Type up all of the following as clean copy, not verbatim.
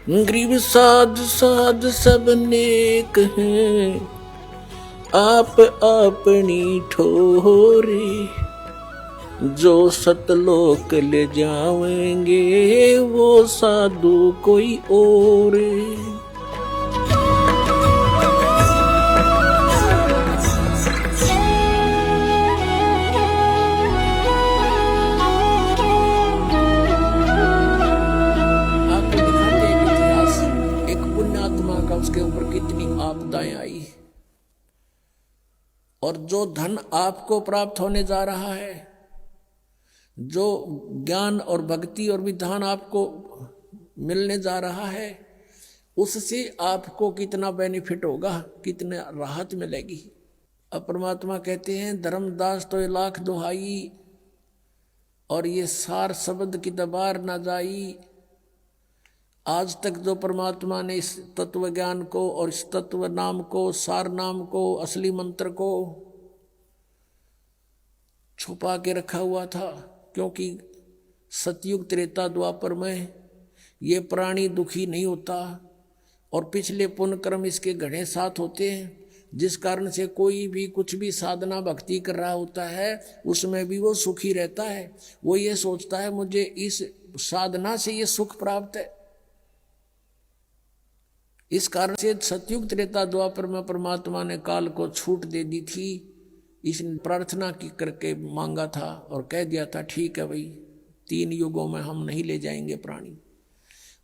गरीब साध साध सब नेक हैं, आप अपनी ठोरे। जो सतलोक ले जावेंगे वो साधु कोई और। उसके ऊपर कितनी आपदाएं आई, और जो धन आपको प्राप्त होने जा रहा है, जो ज्ञान और भक्ति और विधान आपको मिलने जा रहा है, उससे आपको कितना बेनिफिट होगा, कितना राहत मिलेगी। अब परमात्मा कहते हैं धर्मदास तो ये लाख दुहाई, और ये सार शब्द की दबार ना जाई। आज तक जो परमात्मा ने इस तत्व ज्ञान को और इस तत्व नाम को, सार नाम को, असली मंत्र को छुपा के रखा हुआ था, क्योंकि सतयुग त्रेता द्वापर में ये प्राणी दुखी नहीं होता, और पिछले पुण्य कर्म इसके घड़े साथ होते हैं, जिस कारण से कोई भी कुछ भी साधना भक्ति कर रहा होता है उसमें भी वो सुखी रहता है। वो ये सोचता है मुझे इस साधना से ये सुख प्राप्त है। इस कारण से सतयुग त्रेता द्वापर में परमात्मा ने काल को छूट दे दी थी। इसने प्रार्थना की करके मांगा था और कह दिया था ठीक है भाई, 3 युगों में हम नहीं ले जाएंगे प्राणी,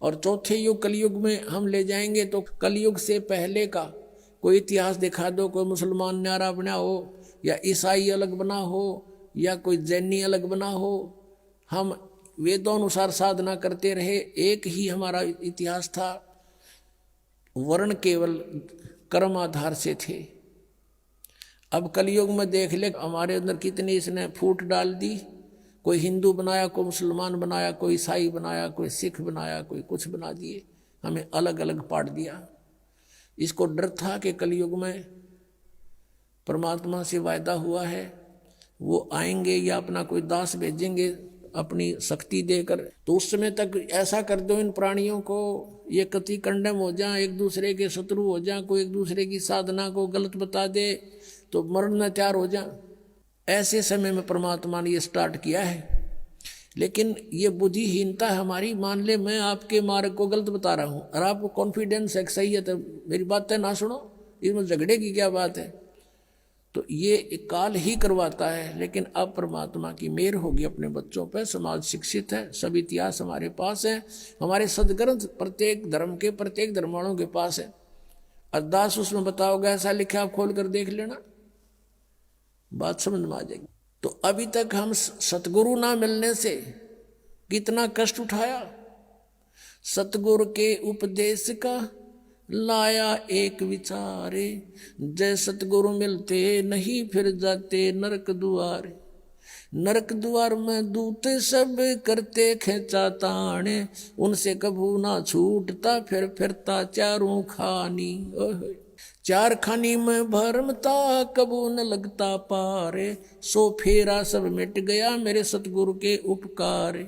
और चौथे युग कलयुग में हम ले जाएंगे। तो कलयुग से पहले का कोई इतिहास दिखा दो, कोई मुसलमान न्यारा बना हो, या ईसाई अलग बना हो, या कोई जैनी अलग बना हो। हम वेदों अनुसार साधना करते रहे, एक ही हमारा इतिहास था। वर्ण केवल कर्म आधार से थे। अब कलयुग में देख ले हमारे अंदर कितनी इसने फूट डाल दी। कोई हिंदू बनाया, कोई मुसलमान बनाया, कोई ईसाई बनाया, कोई सिख बनाया, कोई कुछ बना दिए, हमें अलग अलग पाट दिया। इसको डर था कि कलयुग में परमात्मा से वायदा हुआ है वो आएंगे या अपना कोई दास भेजेंगे अपनी शक्ति देकर, तो उस समय तक ऐसा कर दो इन प्राणियों को ये कति कंडम हो जाए, एक दूसरे के शत्रु हो जाए, कोई एक दूसरे की साधना को गलत बता दे तो मरण में तैयार हो जाए। ऐसे समय में परमात्मा ने ये स्टार्ट किया है। लेकिन ये बुद्धिहीनता हमारी, मान ले मैं आपके मार्ग को गलत बता रहा हूँ और आपको कॉन्फिडेंस है सही है, तो मेरी बातें ना सुनो, इसमें झगड़े की क्या बात है। तो ये काल ही करवाता है। लेकिन अब परमात्मा की मेहर होगी अपने बच्चों पर, समाज शिक्षित है, सब इतिहास हमारे पास है, हमारे सदग्रंथ प्रत्येक धर्म के, प्रत्येक धर्म वालों के पास है। अरदास उसमें बताओगे ऐसा लिखा, आप खोल कर देख लेना, बात समझ में आ जाएगी। तो अभी तक हम सतगुरु ना मिलने से कितना कष्ट उठाया। सतगुरु के उपदेश का लाया एक विचारे, जय सतगुरु मिलते नहीं फिर जाते नरक दुआरे। नरक द्वार में दूत सब करते खेचा ताने, उनसे कभू ना छूटता फिर फिरता चारों खानी। चार खानी में भरमता कबू न लगता पारे, सो फेरा सब मिट गया मेरे सतगुरु के उपकार।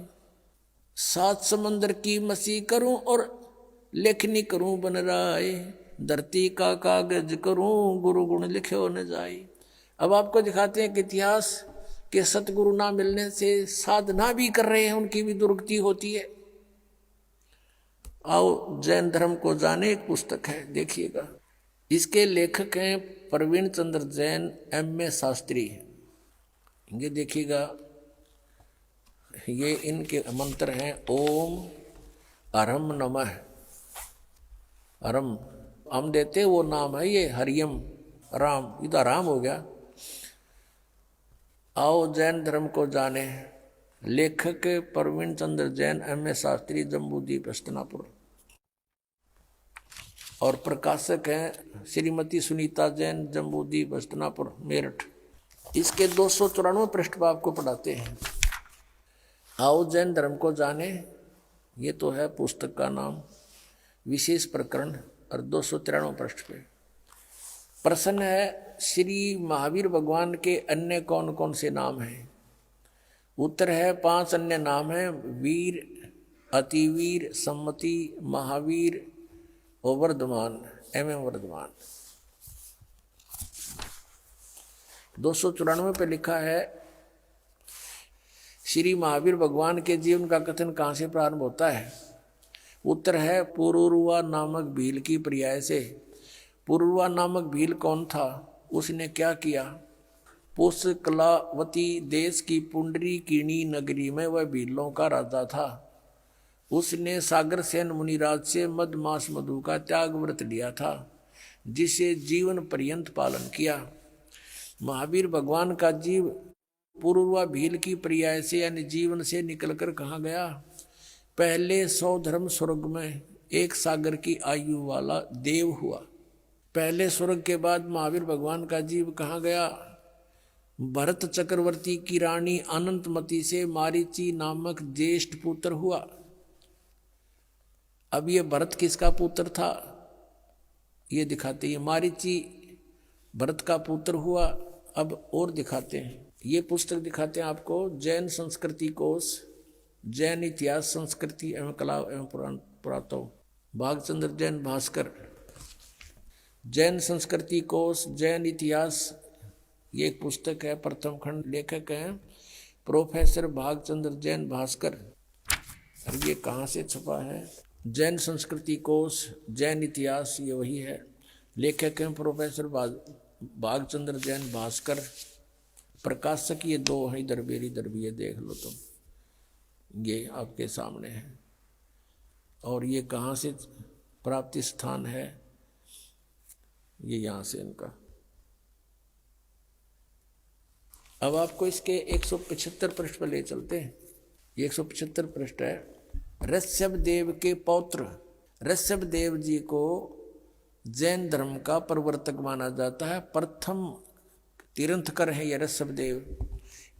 7 समंदर की मसी करूं और लेखनी करूं बन राय, धरती का कागज करूं गुरु गुण लिखे न जाए। अब आपको दिखाते हैं कि इतिहास के सतगुरु ना मिलने से साधना भी कर रहे हैं, उनकी भी दुर्गति होती है। आओ जैन धर्म को जाने, एक पुस्तक है देखिएगा, इसके लेखक हैं प्रवीण चंद्र जैन, MA शास्त्री। ये देखिएगा, ये इनके मंत्र हैं ओम अरम नमः। अरम हम देते वो नाम है, ये हरियम राम, इधर राम हो गया। आओ जैन धर्म को जाने, लेखक प्रवीण चंद्र जैन, MA शास्त्री, जम्बूद्वीप हस्तिनापुर, और प्रकाशक हैं श्रीमती सुनीता जैन, जम्बूद्वीप हस्तिनापुर मेरठ। इसके 294 पृष्ठ पर आपको पढ़ाते हैं। आओ जैन धर्म को जाने, ये तो है पुस्तक का नाम, विशेष प्रकरण, और 293 पृष्ठ पे प्रश्न है श्री महावीर भगवान के अन्य कौन कौन से नाम हैं। उत्तर है 5 अन्य नाम हैं, वीर, अतिवीर, सम्मति, महावीर और वर्धमान, वर्धमान। 294 पे लिखा है, श्री महावीर भगवान के जीवन का कथन कहाँ से प्रारंभ होता है? उत्तर है पुरुरवा नामक भील की पर्याय से। पुरुरवा नामक भील कौन था? उसने क्या किया? पुष्कलावती देश की पुंडरीकिणी नगरी में वह भीलों का राजा था। उसने सागरसेन मुनिराज से मधमास मधु का त्याग व्रत लिया था, जिसे जीवन पर्यंत पालन किया। महावीर भगवान का जीव पूर्वा भील की पर्याय से यानी जीवन से निकलकर कहाँ गया? पहले 100 धर्म स्वर्ग में एक सागर की आयु वाला देव हुआ। पहले स्वर्ग के बाद महावीर भगवान का जीव कहाँ गया? भरत चक्रवर्ती की रानी अनंतमती से मारीची नामक ज्येष्ठ पुत्र हुआ। अब ये भरत किसका पुत्र था ये दिखाते हैं। मारीची भरत का पुत्र हुआ। अब और दिखाते हैं, ये पुस्तक दिखाते हैं आपको, जैन संस्कृति कोश, जैन इतिहास संस्कृति एवं कला एवं पुरातत्व, भागचंद्र जैन भास्कर। जैन संस्कृति कोश, जैन इतिहास, ये एक पुस्तक है, प्रथम खंड, लेखक हैं प्रोफेसर भागचंद्र जैन भास्कर। और ये कहाँ से छपा है? जैन संस्कृति कोश, जैन इतिहास, ये वही है। लेखक हैं प्रोफेसर भागचंद्र जैन भास्कर। प्रकाशक ये दो हैं, इधर भी, ये देख लो तुम, ये आपके सामने है। और ये कहाँ से प्राप्ति स्थान है? ये यहाँ से इनका। अब आपको इसके 175 पृष्ठ पर ले चलते हैं। ये 175 पृष्ठ है। ऋषभ देव के पौत्र ऋषभ देव जी को जैन धर्म का प्रवर्तक माना जाता है। प्रथम तीर्थंकर है ये ऋषभ देव।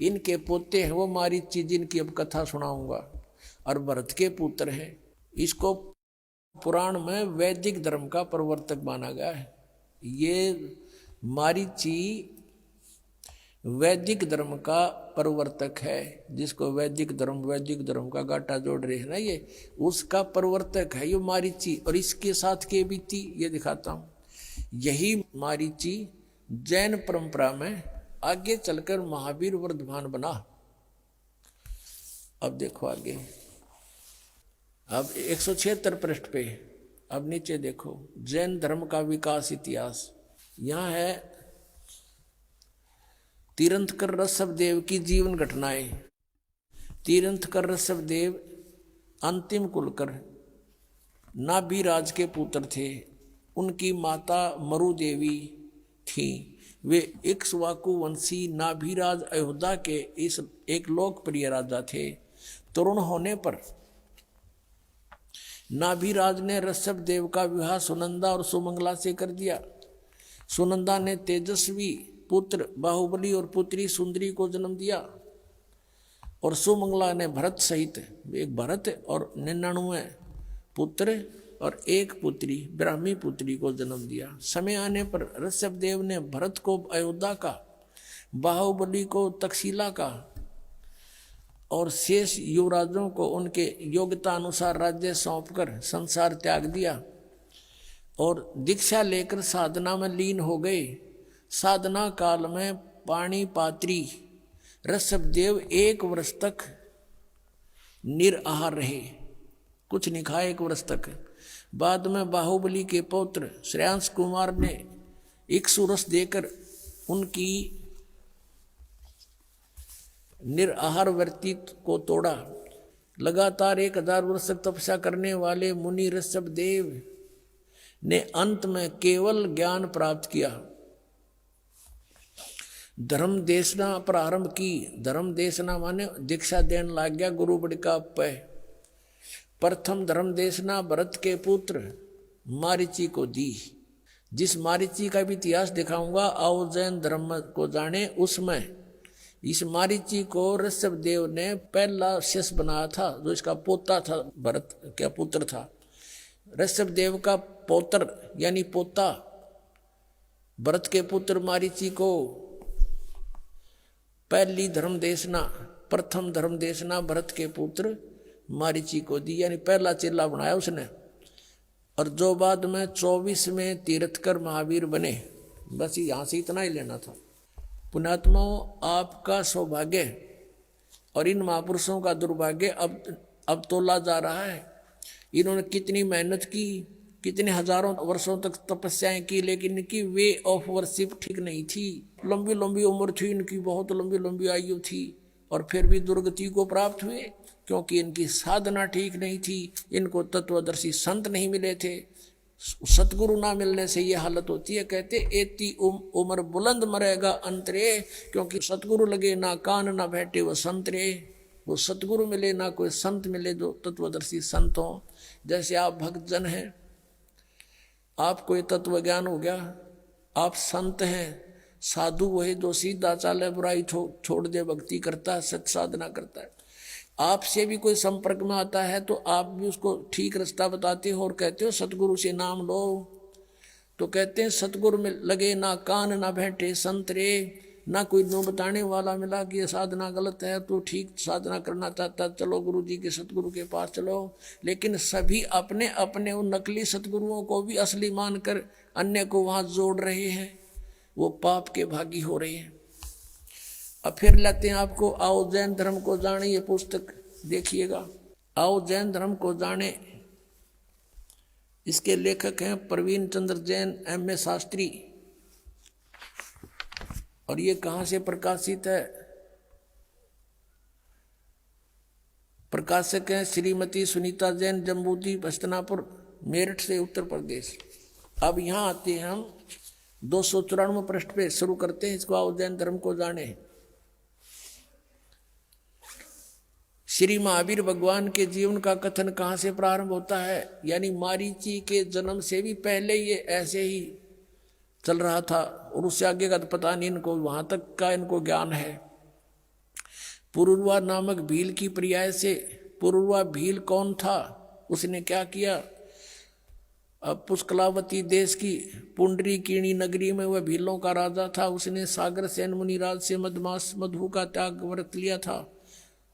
इनके पोते हैं वो मारीची, जिनकी अब कथा सुनाऊंगा, और भरत के पुत्र हैं। इसको पुराण में वैदिक धर्म का प्रवर्तक माना गया है। ये मारीची वैदिक धर्म का प्रवर्तक है, जिसको वैदिक धर्म का गाटा जोड़ रहे हैं ना, ये उसका प्रवर्तक है ये मारीची। और इसके साथ के बीती ये दिखाता हूँ। यही मारीची जैन परंपरा में आगे चलकर महावीर वर्धमान बना। अब देखो आगे, अब 176 पृष्ठ पे, अब नीचे देखो, जैन धर्म का विकास इतिहास। यहाँ है तीर्थंकर ऋषभ देव की जीवन घटनाएं। तीर्थंकर ऋषभ देव अंतिम कुलकर नाभिराज के पुत्र थे। उनकी माता मरु देवी थी। वे इक्ष्वाकु वंशी नाभिराज अयोध्या के इस एक लोकप्रिय राजा थे। तरुण होने पर नाभिराज ने ऋषभ देव का विवाह सुनंदा और सुमंगला से कर दिया। सुनंदा ने तेजस्वी पुत्र बाहुबली और पुत्री सुंदरी को जन्म दिया, और सुमंगला ने भरत सहित एक भरत और 99 पुत्र और एक पुत्री ब्राह्मी पुत्री को जन्म दिया। समय आने पर ऋषभ देव ने भरत को अयोध्या का, बाहुबली को तक्षशिला का और शेष युवराजों को उनके योग्यता अनुसार राज्य सौंपकर संसार त्याग दिया और दीक्षा लेकर साधना में लीन हो गए। साधना काल में पाणिपात्री ऋषभ देव 1 वर्ष तक निराहार रहे, कुछ नहीं खाए 1 वर्ष तक। बाद में बाहुबली के पौत्र श्रेयांश कुमार ने इक्ष्वाकु देकर उनकी निराहार वृत्ति को तोड़ा। लगातार 1000 वर्ष तक तपस्या करने वाले मुनि ऋषभ देव ने अंत में केवल ज्ञान प्राप्त किया। धर्म देशना प्रारंभ की। धर्म देशना माने दीक्षा देने लग गया गुरु बड़ी का पे। प्रथम धर्म देशना भरत के पुत्र मारीची को दी। जिस मारीची का भी इतिहास दिखाऊंगा, आओ जैन धर्म को जाने। उसमें इस मारीची को ऋषभ देव ने पहला शिष्य बनाया था, जो इसका पोता था, भरत का पुत्र था। ऋषभ देव का पौत्र यानी पोता भरत के पुत्र मारीची को पहली धर्म देशना, प्रथम धर्म देशना भरत के पुत्र मारीची को दी, यानी पहला चेला बनाया उसने। और जो बाद में 24 में तीर्थकर महावीर बने, बस यहाँ से इतना ही लेना था। पुण्यात्माओं, आपका सौभाग्य और इन महापुरुषों का दुर्भाग्य अब तोला जा रहा है। इन्होंने कितनी मेहनत की, कितने हजारों वर्षों तक तपस्याएं की, लेकिन इनकी वे ऑफ वर्शिप ठीक नहीं थी। लंबी लंबी उम्र थी इनकी, बहुत लंबी लंबी आयु थी, और फिर भी दुर्गति को प्राप्त हुए, क्योंकि इनकी साधना ठीक नहीं थी। इनको तत्वदर्शी संत नहीं मिले थे। सतगुरु ना मिलने से ये हालत होती है। कहते एती उम्र बुलंद मरेगा अंतरे, क्योंकि सतगुरु लगे ना कान ना बैठे वो संतरे। वो सतगुरु मिले ना कोई संत मिले जो तत्वदर्शी संत हो। जैसे आप भक्तजन हैं, आपको ये तत्व ज्ञान हो गया, आप संत हैं। साधु वही जो सीधा चाले, बुराई छोड़ दे, भक्ति करता है, सत साधना करता है। आपसे भी कोई संपर्क में आता है तो आप भी उसको ठीक रास्ता बताते हो और कहते हो सतगुरु से नाम लो। तो कहते हैं सतगुरु में लगे ना कान ना बैठे संतरे, ना कोई नो बताने वाला मिला कि ये साधना गलत है, तो ठीक साधना करना चाहता चलो गुरु जी के सतगुरु के पास चलो। लेकिन सभी अपने अपने उन नकली सतगुरुओं को भी असली मानकर अन्य को वहां जोड़ रहे हैं, वो पाप के भागी हो रहे हैं। अब फिर लाते हैं आपको आओ जैन धर्म को जाने, ये पुस्तक देखिएगा, आओ जैन धर्म को जाने। इसके लेखक हैं प्रवीण चंद्र जैन, M.A. शास्त्री। और ये कहाँ से प्रकाशित है? प्रकाशक हैं श्रीमती सुनीता जैन, जम्बूद्वीप हस्तनापुर, मेरठ से, उत्तर प्रदेश। अब यहाँ आते हैं हम 294 पृष्ठ पे शुरू करते हैं इसको, आओ जैन धर्म को जाने। श्री महावीर भगवान के जीवन का कथन कहाँ से प्रारंभ होता है? यानी मारीची के जन्म से भी पहले ये ऐसे ही चल रहा था, और उससे आगे का तो पता नहीं इनको, वहां तक का इनको ज्ञान है। पुरुरवा नामक भील की पर्याय से, पुरुरवा भील कौन था, उसने क्या किया? अब पुष्कलावती देश की पुंडरीकीणी नगरी में वह भीलों का राजा था। उसने सागर सेन मुनिराज से मधमास मधु का त्याग व्रत लिया था,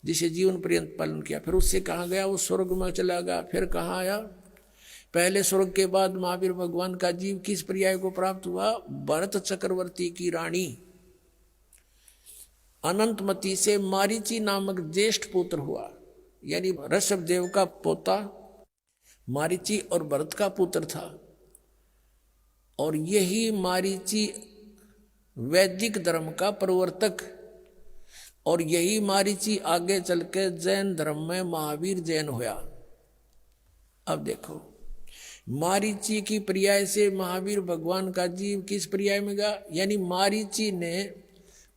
जिसे जीवन पर्यंत पालन किया। फिर उससे कहाँ गया? वो स्वर्ग में चला गया। फिर कहाँ आया? पहले स्वर्ग के बाद महावीर भगवान का जीव किस पर्याय को प्राप्त हुआ? भरत चक्रवर्ती की रानी अनंतमती से मारीची नामक ज्येष्ठ पुत्र हुआ। यानी ऋषभ देव का पोता मारीची और भरत का पुत्र था। और यही मारीची वैदिक धर्म का प्रवर्तक, और यही मारीची आगे चल के जैन धर्म में महावीर जैन हुआ। अब देखो, मारीची की पर्याय से महावीर भगवान का जीव किस पर्याय में गया? यानी मारीची ने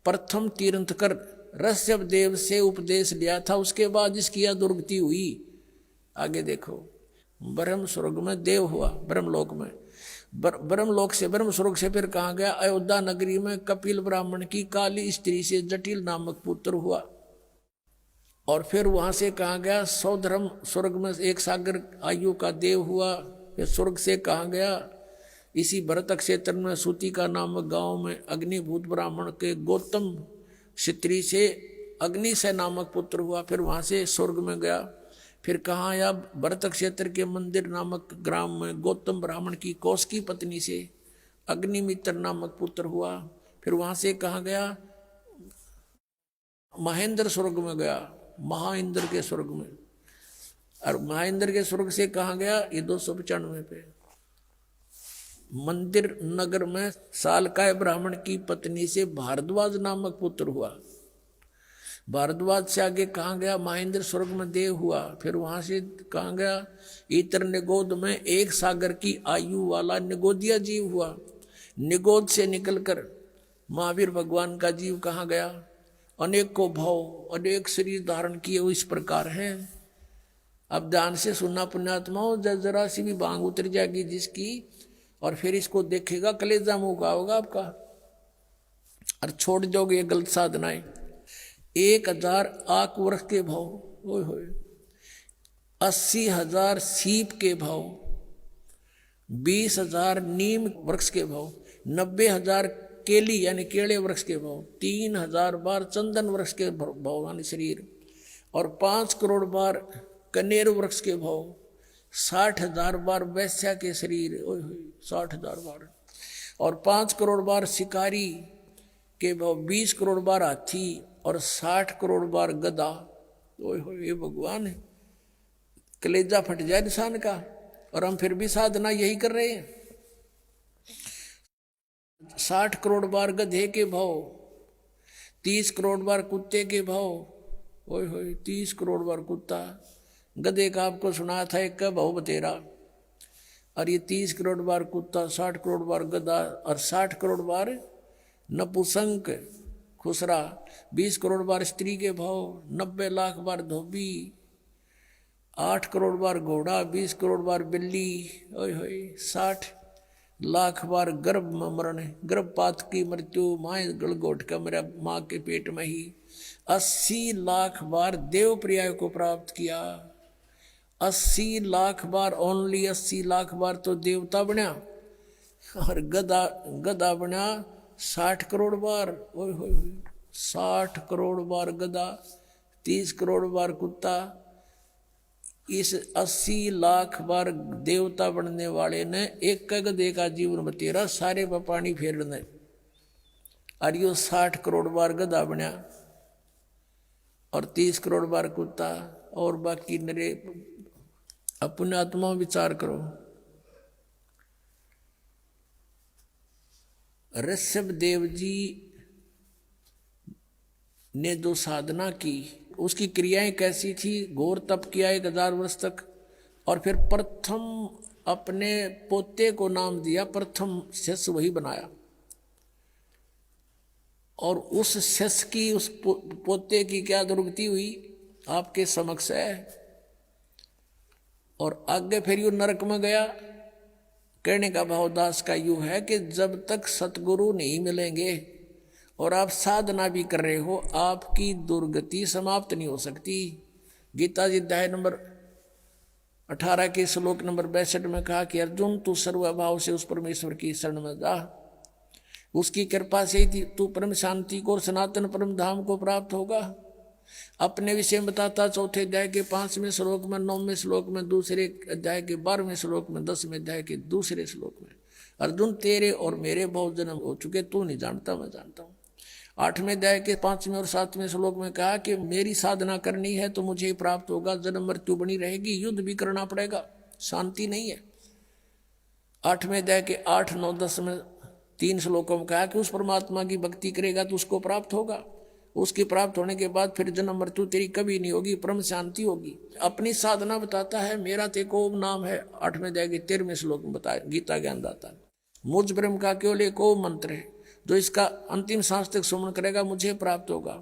प्रथम तीर्थंकर ऋषभ देव से उपदेश लिया था, उसके बाद इसकी दुर्गति हुई। आगे देखो, ब्रह्म स्वर्ग में देव हुआ, ब्रह्मलोक में, ब्रह्मलोक से ब्रह्म स्वर्ग से फिर कहाँ गया? अयोध्या नगरी में कपिल ब्राह्मण की काली स्त्री से जटिल नामक पुत्र हुआ। और फिर वहां से कहाँ गया? सौधर्म स्वर्ग में एक सागर आयु का देव हुआ। फिर स्वर्ग से कहाँ गया? इसी भरत क्षेत्र में सूतिका नामक गांव में अग्निभूत ब्राह्मण के गौतम स्त्री से अग्निशय नामक पुत्र हुआ। फिर वहां से स्वर्ग में गया। फिर कहाँ आया? भरत क्षेत्र के मंदिर नामक ग्राम में गौतम ब्राह्मण की कौश की पत्नी से अग्निमित्र नामक पुत्र हुआ। फिर वहां से कहाँ गया? महेंद्र स्वर्ग में गया, महाइंद्र के स्वर्ग में। और महेंद्र के स्वर्ग से कहाँ गया? ये 295 पे मंदिर नगर में सालकाय ब्राह्मण की पत्नी से भारद्वाज नामक पुत्र हुआ। भारद्वाज से आगे कहाँ गया? महेंद्र स्वर्ग में देव हुआ। फिर वहां से कहाँ गया? इतर निगोद में एक सागर की आयु वाला निगोदिया जीव हुआ। निगोद से निकलकर महावीर भगवान का जीव कहाँ गया? अनेक को भाव, अनेक शरीर धारण किए इस प्रकार है। अब ध्यान से सुनना पुण्यात्माओं, जरा सी भी बांग उतर जाएगी जिसकी, और फिर इसको देखेगा कलेजा मुंह का होगा आपका, और छोड़ दोगे ये गलत साधनाएं। 1000 आक वर्ष के भाव, ओए होए, 80,000 सीप के भाव, 20,000 नीम वृक्ष के भाव, 90,000 केली यानी केले वृक्ष के भाव, 3,000 बार चंदन वृक्ष के भाव यानी शरीर, और 5 करोड़ बार कनेर वृक्ष के भाव, 60,000 बार वैश्या के शरीर, 60,000 बार, और 5 करोड़ बार शिकारी के भाव, 20 करोड़ बार हाथी और 60 करोड़ बार गधा। ओए हो, ये भगवान है, कलेजा फट जाए इंसान का। और हम फिर भी साधना यही कर रहे हैं। 60 करोड़ बार गधे के भाव, 30 करोड़ बार कुत्ते के भाव। ओए होए, 30 करोड़ बार कुत्ता, गधे का आपको सुना था एक का भाव बतेरा, और ये 30 करोड़ बार कुत्ता, 60 करोड़ बार गधा और 60 करोड़ बार नपुसंक खुसरा, 20 करोड़ बार स्त्री के भाव, 90 लाख बार धोबी, 8 करोड़ बार घोड़ा, 20 करोड़ बार बिल्ली। ओए होए, 60 लाख बार गर्भ में मरण, गर्भपात की मृत्यु, माए गलगोट का मेरा माँ के पेट में ही। 80 लाख बार देव पर्याय को प्राप्त किया, 80 लाख बार, ओनली 80 लाख बार तो देवता बना, और गधा बना 60 करोड़ बार। ओए होए, 60 करोड़ बार गधा, 30 करोड़ बार कुत्ता। इस 80 लाख बार देवता बनने वाले ने एक गधे का जीवन बतेरा, सारे पर पानी फेरने, और यो 60 करोड़ बार गधा बना और 30 करोड़ बार कुत्ता। और बाकी नरे अपने आत्मा विचार करो। ऋषभ देव जी ने जो साधना की, उसकी क्रियाएं कैसी थी? घोर तप किया 1000 वर्ष तक, और फिर प्रथम अपने पोते को नाम दिया, प्रथम शिष्य वही बनाया, और उस शिष्य की, उस पोते की क्या दुर्गति हुई आपके समक्ष है। और आगे फिर यू नरक में गया। कहने का भाव दास का यूं है कि जब तक सतगुरु नहीं मिलेंगे और आप साधना भी कर रहे हो, आपकी दुर्गति समाप्त नहीं हो सकती। गीता जी अध्याय नंबर 18 के श्लोक नंबर 62 में कहा कि अर्जुन, तू सर्वभाव से उस परमेश्वर की शरण में जा, उसकी कृपा से ही तू परम शांति को और सनातन परम धाम को प्राप्त होगा। अपने विषय में बताता 4थे अध्याय के 5वें श्लोक में, 9वें श्लोक में, दूसरे अध्याय के 12वें श्लोक में, 10वें अध्याय के दूसरे श्लोक में, अर्जुन तेरे और मेरे बहुत जन्म हो चुके, तू नहीं जानता, मैं जानता हूँ। 8वें अध्याय के 5वें और 7वें श्लोक में कहा कि मेरी साधना करनी है तो मुझे ही प्राप्त होगा, जन्म मृत्यु बनी रहेगी, युद्ध भी करना पड़ेगा, शांति नहीं है। 8वें अध्याय के 8, 9, 10 में 3 श्लोकों में कहा कि उस परमात्मा की भक्ति करेगा तो उसको प्राप्त होगा, उसकी प्राप्त होने के बाद फिर जन्म मृत्यु तेरी कभी नहीं होगी, परम शांति होगी। अपनी साधना बताता है, मेरा तेको ओम नाम है, 8वें अध्याय के 13वें श्लोक में बताया गीता ज्ञानदाता। मुझ ब्रह्म का केवल एक ओम मंत्र है, जो इसका अंतिम सांस तक सुमन करेगा मुझे प्राप्त होगा,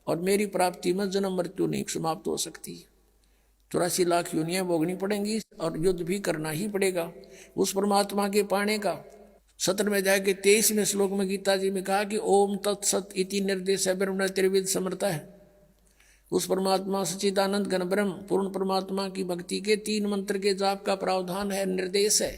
और मेरी प्राप्ति में जन्म मृत्यु नहीं समाप्त हो सकती। 84 लाख योनियां भोगनी पड़ेंगी और युद्ध भी करना ही पड़ेगा उस परमात्मा के पाने का। 17वें अध्याय के 23वें श्लोक में गीता जी में कहा कि ओम तत्सत इति निर्देश ब्रह्म त्रिविध समर्था है। उस परमात्मा सच्चिदानंद घन ब्रह्म पूर्ण परमात्मा की भक्ति के 3 मंत्र के जाप का प्रावधान है, निर्देश है।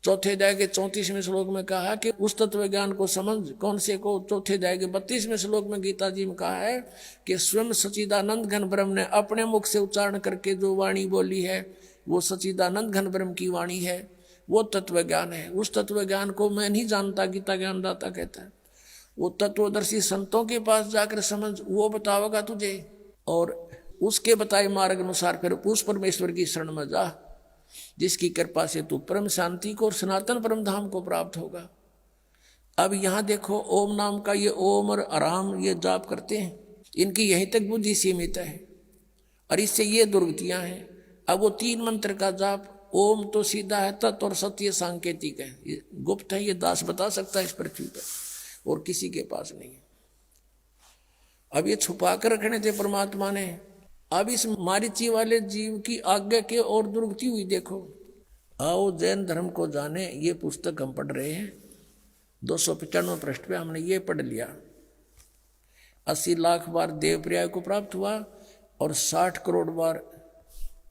4थे अध्याय के 34वें श्लोक में कहा कि उस तत्व ज्ञान को समझ, कौन से को? 4थे अध्याय के 32वें श्लोक में गीता जी में कहा है कि स्वयं सच्चिदानंद घन ब्रह्म ने अपने मुख से उच्चारण करके जो वाणी बोली है वो सच्चिदानंद घन ब्रह्म की वाणी है, वो तत्व ज्ञान है। उस तत्व ज्ञान को मैं नहीं जानता, गीता ज्ञानदाता कहता है, वो तत्वदर्शी संतों के पास जाकर समझ, वो बतावेगा तुझे, और उसके बताए मार्ग अनुसार फिर उस परमेश्वर की शरण में जा, जिसकी कृपा से तू परम शांति को और सनातन परम धाम को प्राप्त होगा। अब यहाँ देखो, ओम नाम का ये ओम और आराम ये जाप करते हैं, इनकी यहीं तक बुद्धि सीमित है और इससे ये दुर्गतियां हैं। अब वो 3 मंत्र का जाप, ओम तो सीधा है, तत् और सत्य सांकेतिक है, ये गुप्त है, ये दास बता सकता है इस पृथ्वी पर, और किसी के पास नहीं है। अब ये छुपा कर रखने थे परमात्मा ने। अब इस मारीची वाले जीव की आज्ञा के और दुर्गति हुई। देखो, आओ जैन धर्म को जाने, ये पुस्तक हम पढ़ रहे हैं, 295 पृष्ठ पे हमने ये पढ़ लिया। 80 लाख बार देव पर्याय को प्राप्त हुआ और 60 करोड़ बार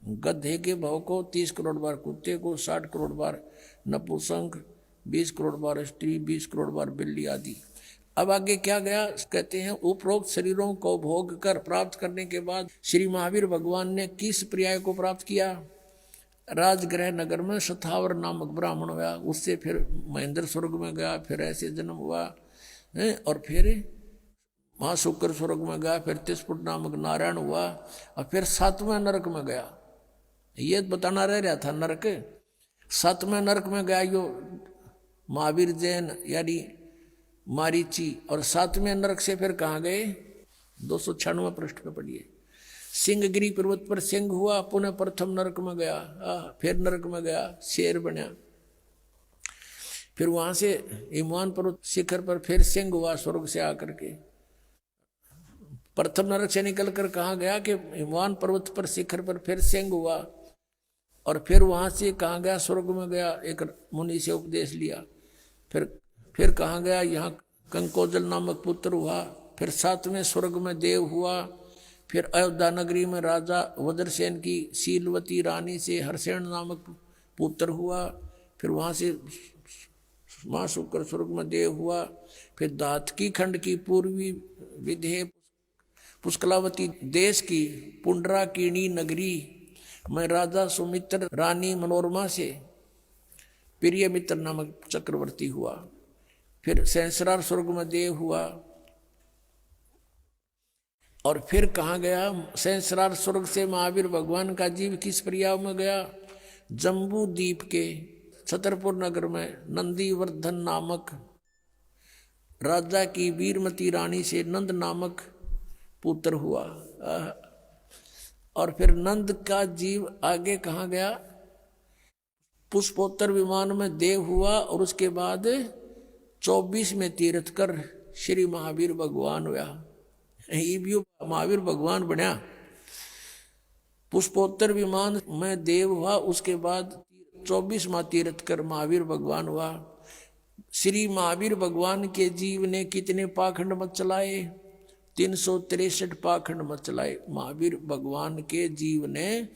गधे के भाव को, 30 करोड़ बार कुत्ते को, 60 करोड़ बार नपुंसक, 20 करोड़ बार स्त्री, 20 करोड़ बार बिल्ली आदि। अब आगे क्या गया, कहते हैं उपरोक्त शरीरों को भोग कर प्राप्त करने के बाद श्री महावीर भगवान ने किस पर्याय को प्राप्त किया? राजगृह नगर में शथावर नामक ब्राह्मण हुआ, उससे फिर महेंद्र स्वर्ग में गया, फिर ऐसे जन्म हुआ और फिर महाशुक्र स्वर्ग में गया, फिर तिस्पुट नामक नारायण हुआ और फिर 7वें नरक में गया। ये बताना रह रहा था नरक, 7वें नरक में गया यो महावीर जैन यानी मारीची, और 7वें नरक से फिर कहाँ गए? 296 पृष्ठ पे पढ़िए। सिंहगिरी पर्वत पर सिंह हुआ, पुनः प्रथम नरक में गया, फिर नरक में गया, शेर बना, फिर वहां से हिमवान पर्वत शिखर पर फिर सिंह हुआ स्वर्ग से आकर के। प्रथम नरक से निकल कर कहाँ गया कि हिमवान पर्वत पर शिखर पर फिर सिंह हुआ, और फिर वहां से कहाँ गया? स्वर्ग में गया, एक मुनि से उपदेश लिया। फिर कहाँ गया? यहाँ कंकोजल नामक पुत्र हुआ, फिर 7वें स्वर्ग में देव हुआ, फिर अयोध्या नगरी में राजा वज्रसेन की शीलवती रानी से हरसेन नामक पुत्र हुआ, फिर वहाँ से महाशुक्र स्वर्ग में देव हुआ, फिर दातकी खंड की पूर्वी विधेय पुष्कलावती देश की पुंडराकिणी नगरी में राजा सुमित्र रानी मनोरमा से प्रिय मित्र नामक चक्रवर्ती हुआ, फिर सहस्रार स्वर्ग में देव हुआ, और फिर कहाँ गया? सहस्रार स्वर्ग से महावीर भगवान का जीव किस पर्याय में गया? जम्बू द्वीप के छतरपुर नगर में नंदीवर्धन नामक राजा की वीरमती रानी से नंद नामक पुत्र हुआ, और फिर नंद का जीव आगे कहाँ गया? पुष्पोत्तर विमान में देव हुआ, और उसके बाद 24 में तीर्थ कर श्री महावीर भगवान हुआ। महावीर भगवान बना, पुष्पोत्तर विमान में देव हुआ, उसके बाद 24वां तीर्थ कर महावीर भगवान हुआ। श्री महावीर भगवान के जीव ने कितने पाखंड मत चलाए? 363 पाखंड मत चलाए। महावीर भगवान के जीव ने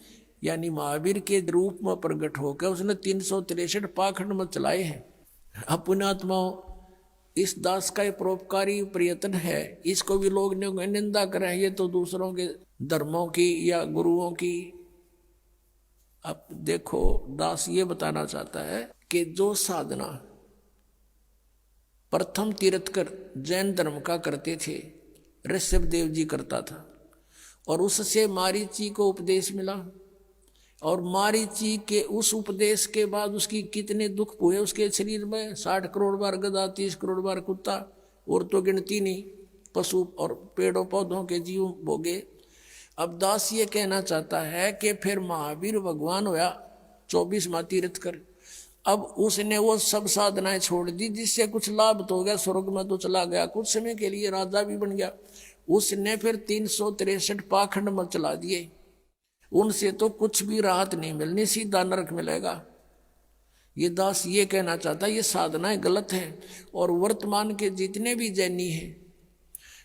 यानी महावीर के रूप में प्रकट होकर उसने 363 पाखंड मत चलाए हैं। अपने आत्माओं, इस दास का परोपकारी प्रयत्न है, इसको भी लोग ने निंदा कर रहे, ये तो दूसरों के धर्मों की या गुरुओं की। अब देखो, दास ये बताना चाहता है कि जो साधना प्रथम तीर्थकर जैन धर्म का करते थे, ऋषभ देव जी करता था, और उससे मारीची को उपदेश मिला, और मारीची के उस उपदेश के बाद उसकी कितने दुख हुए उसके शरीर में। 60 करोड़ बार गधा, 30 करोड़ बार कुत्ता, और तो गिनती नहीं, पशु और पेड़ों पौधों के जीव भोगे। अब दास ये कहना चाहता है कि फिर महावीर भगवान हुआ 24वां तीर्थ कर, अब उसने वो सब साधनाएं छोड़ दी जिससे कुछ लाभ तो हो गया, स्वर्ग में तो चला गया, कुछ समय के लिए राजा भी बन गया। उसने फिर 363 पाखंड मत चला दिए, उनसे तो कुछ भी राहत नहीं मिलनी, सीधा नरक मिलेगा। ये दास ये कहना चाहता है ये साधनाएं गलत है, और वर्तमान के जितने भी जैनी हैं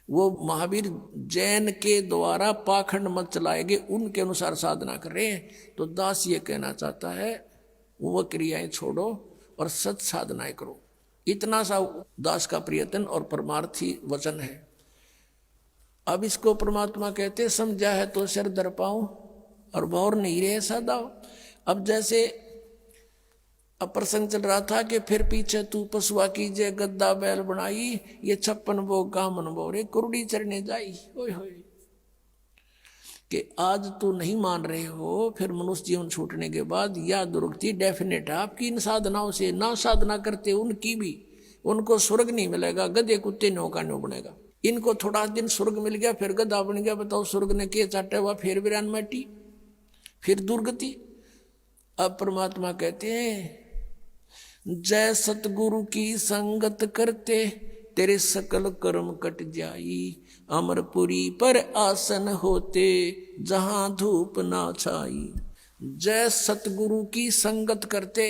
वो महावीर जैन के द्वारा पाखंड मत चलाएंगे, उनके अनुसार साधना कर रहे हैं। तो दास ये कहना चाहता है वो क्रियाएं छोड़ो और सत साधनाएं करो। इतना सा दास का प्रयत्न और परमार्थी वचन है। अब इसको परमात्मा कहते समझा है तो सिर धर पाऊं और भौर नहीं रहे सदाओ। अब जैसे अब प्रसंग चल रहा था कि फिर पीछे तू पशुआ कीजिए गद्दा बैल बनाई, ये 56 भोग का मन बोरे कुरुड़ी चढ़ने जाई। ओए होए कि आज तू नहीं मान रहे हो, फिर मनुष्य जीवन छूटने के बाद या दुर्गति डेफिनेट है आपकी। इन साधनाओं से ना साधना करते उनकी भी, उनको स्वर्ग नहीं मिलेगा, गधे कुत्ते नो का नो बनेगा। इनको थोड़ा दिन स्वर्ग मिल गया फिर गधा बन गया। बताओ स्वर्ग ने के चाटे हुआ, फिर वीरान माटी, फिर दुर्गति। अब परमात्मा कहते हैं जय सतगुरु की संगत करते तेरे सकल कर्म कट जाई, अमरपुरी पर आसन होते जहां धूप ना छाई। जय सतगुरु की संगत करते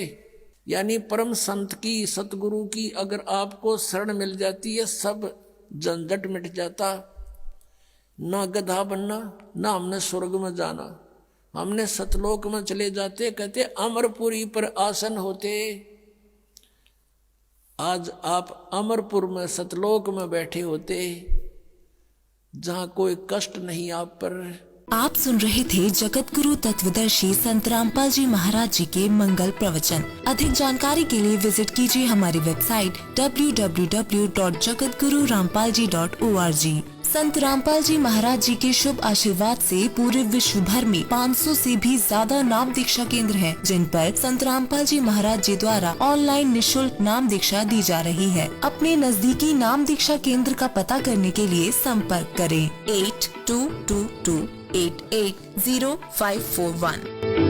यानी परम संत की, सतगुरु की अगर आपको शरण मिल जाती है सब झंझट मिट जाता। ना गधा बनना, ना हमने स्वर्ग में जाना, हमने सतलोक में चले जाते। कहते अमरपुरी पर आसन होते, आज आप अमरपुर में सतलोक में बैठे होते, जहां कोई कष्ट नहीं आप पर। आप सुन रहे थे जगत गुरु तत्वदर्शी संत रामपाल जी महाराज जी के मंगल प्रवचन। अधिक जानकारी के लिए विजिट कीजिए हमारी वेबसाइट www.jagatgururampalji.org। संत रामपाल जी महाराज जी के शुभ आशीर्वाद से पूरे विश्व भर में 500 से भी ज्यादा नाम दीक्षा केंद्र हैं, जिन पर संत रामपाल जी महाराज जी द्वारा ऑनलाइन निशुल्क नाम दीक्षा दी जा रही है। अपने नजदीकी नाम दीक्षा केंद्र का पता करने के लिए संपर्क करें 8222880541।